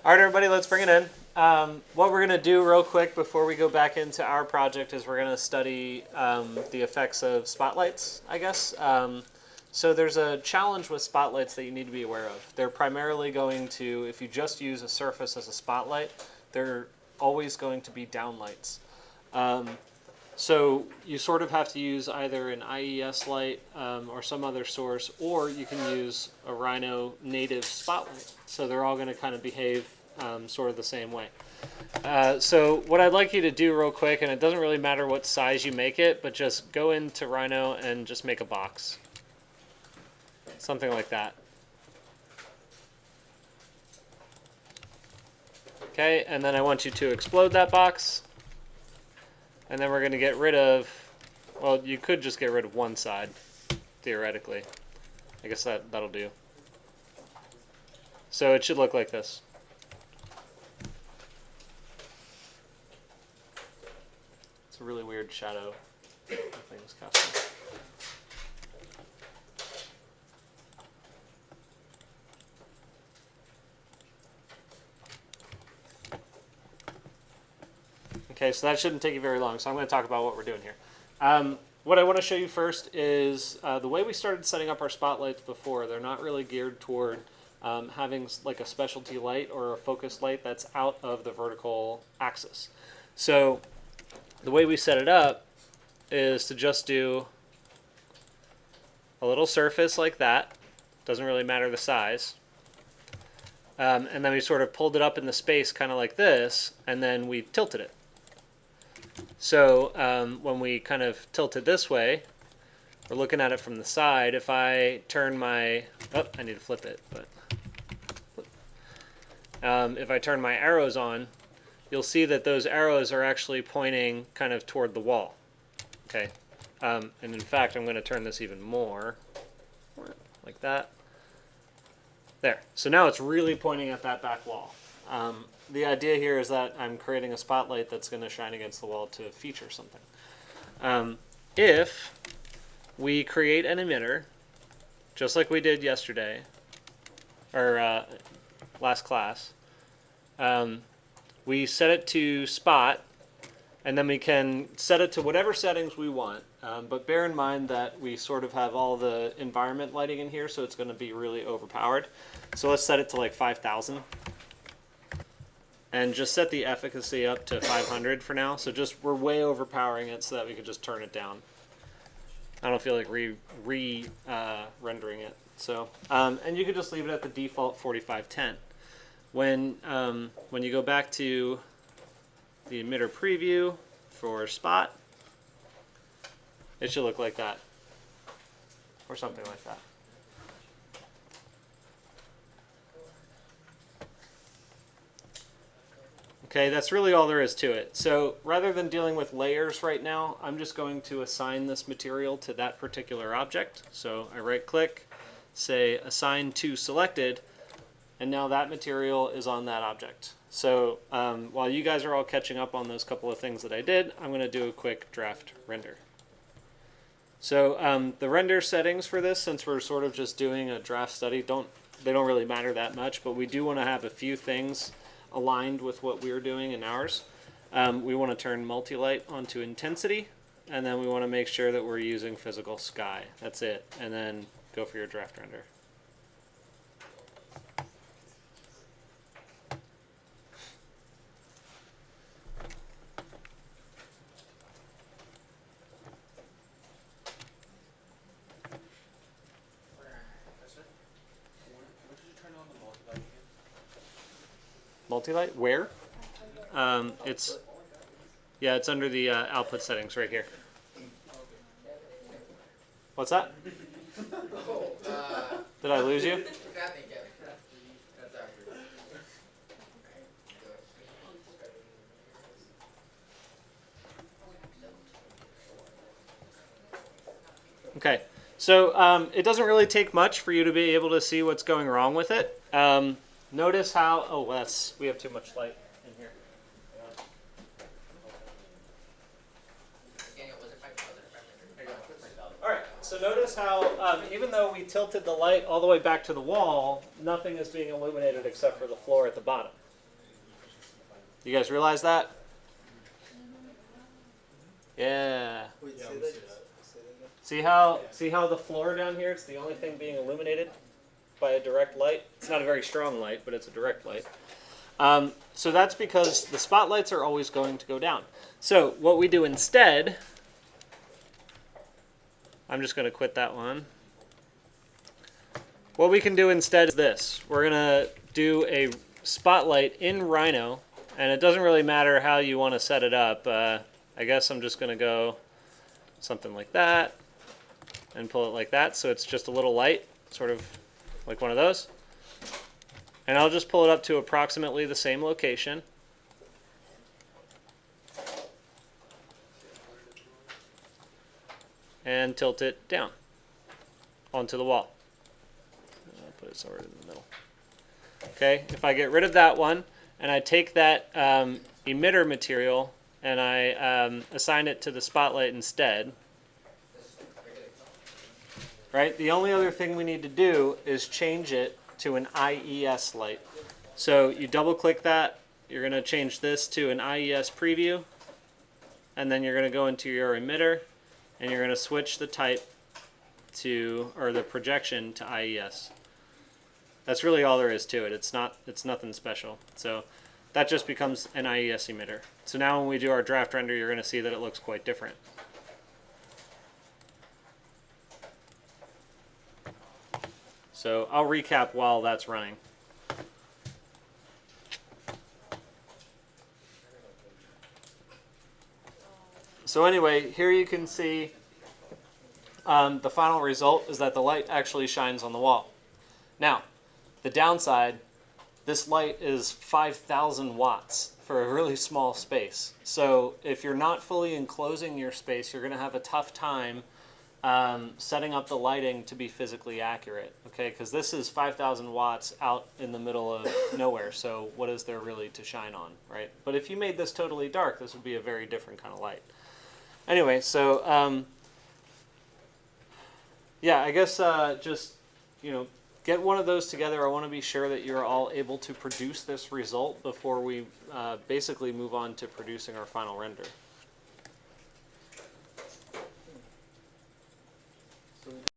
All right, everybody, let's bring it in. What we're going to do real quick before we go back into our project is we're going to study the effects of spotlights, I guess. So there's a challenge with spotlights that you need to be aware of. They're primarily going to, if you just use a surface as a spotlight, they're always going to be downlights. So you sort of have to use either an IES light or some other source, or you can use a Rhino native spotlight. So they're all going to kind of behave sort of the same way. So what I'd like you to do real quick, and it doesn't really matter what size you make it, but just go into Rhino and just make a box. Something like that. Okay, and then I want you to explode that box. And then we're going to get rid of, well, you could just get rid of one side, theoretically. I guess that'll do. So it should look like this. It's a really weird shadow things casting. Okay, so that shouldn't take you very long, so I'm going to talk about what we're doing here. What I want to show you first is the way we started setting up our spotlights before. They're not really geared toward having like a specialty light or a focus light that's out of the vertical axis. So the way we set it up is to just do a little surface like that. Doesn't really matter the size. And then we sort of pulled it up in the space kind of like this, and then we tilted it. So when we kind of tilt it this way, we're looking at it from the side. If I turn my, oh, I need to flip it, but if I turn my arrows on, you'll see that those arrows are actually pointing kind of toward the wall. Okay, and in fact, I'm going to turn this even more, like that. There. So now it's really pointing at that back wall. The idea here is that I'm creating a spotlight that's going to shine against the wall to feature something. If we create an emitter, just like we did yesterday, or last class, we set it to spot, and then we can set it to whatever settings we want. But bear in mind that we sort of have all the environment lighting in here, so it's going to be really overpowered. So let's set it to like 5,000. And just set the efficacy up to 500 for now. So just we're way overpowering it so that we can just turn it down. I don't feel like rendering it. So and you could just leave it at the default 4510. When you go back to the emitter preview for spot, it should look like that, or something like that. Okay, that's really all there is to it. So rather than dealing with layers right now, I'm just going to assign this material to that particular object. So I right click, say assign to selected, and now that material is on that object. So while you guys are all catching up on those couple of things that I did, I'm going to do a quick draft render. So the render settings for this, since we're sort of just doing a draft study, they don't really matter that much, but we do want to have a few things aligned with what we're doing in ours. We want to turn multi-light onto intensity, and then we want to make sure that we're using physical sky. That's it, and then go for your draft render. Multi-light? Where? It's under the output settings right here. What's that? Did I lose you? Okay, so it doesn't really take much for you to be able to see what's going wrong with it. Notice how, oh, we have too much light in here. All right, so notice how even though we tilted the light all the way back to the wall, nothing is being illuminated except for the floor at the bottom. You guys realize that? Yeah. Wait, Yeah, say we that. see that. Say that again. See how the floor down here is the only thing being illuminated by a direct light? It's not a very strong light, but it's a direct light. So that's because the spotlights are always going to go down. So what we do instead, I'm just going to quit that one. What we can do instead is this. We're going to do a spotlight in Rhino, and it doesn't really matter how you want to set it up. I guess I'm just going to go something like that and pull it like that, so it's just a little light, sort of like one of those. And I'll just pull it up to approximately the same location. And tilt it down onto the wall. I'll put it somewhere in the middle. Okay, if I get rid of that one and I take that emitter material and I assign it to the spotlight instead, right? The only other thing we need to do is change it to an IES light. So you double click that, you're going to change this to an IES preview, and then you're going to go into your emitter and you're going to switch the type to, or the projection to IES. That's really all there is to it. It's nothing special. So that just becomes an IES emitter. So now when we do our draft render, you're going to see that it looks quite different. So I'll recap while that's running. So anyway, here you can see the final result is that the light actually shines on the wall. Now, the downside, this light is 5,000 watts for a really small space. So if you're not fully enclosing your space, you're going to have a tough time setting up the lighting to be physically accurate, okay? Because this is 5,000 watts out in the middle of nowhere, so what is there really to shine on, right? But if you made this totally dark, this would be a very different kind of light. Anyway, so yeah, I guess just, you know, get one of those together. I want to be sure that you're all able to produce this result before we basically move on to producing our final render.